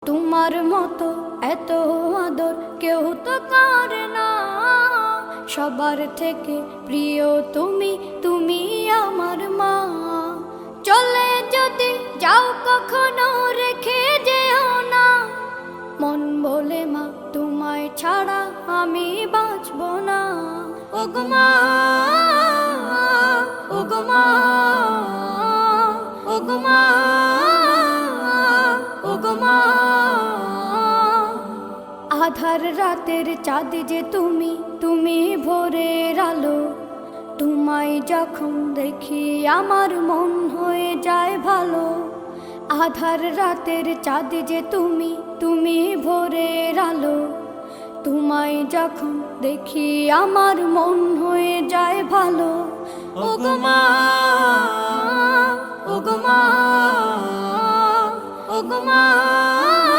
তোমার মতো এত আদর কেউ তো করে না। সবার থেকে প্রিয় তুমি, তুমি আমার মা। চলে যদি যাও কখনো রেখে যেও না, মন বলে মা তোমায় ছাড়া আমি বাঁচব না। ওগো মা, ওগো মা, ওগো মা, ওগো মা। আধার রাতের চাঁদ যে তুমি, তুমি ভোরের আলো। তোমায় যখন দেখি আমার মন হয়ে যায় ভালো। আধার রাতের চাঁদ যে তুমি, তুমি ভোরের আলো। তোমায় যখন দেখি আমার মন হয়ে যায় ভালো। ওগো মা, ওগো মা, ওগো মা।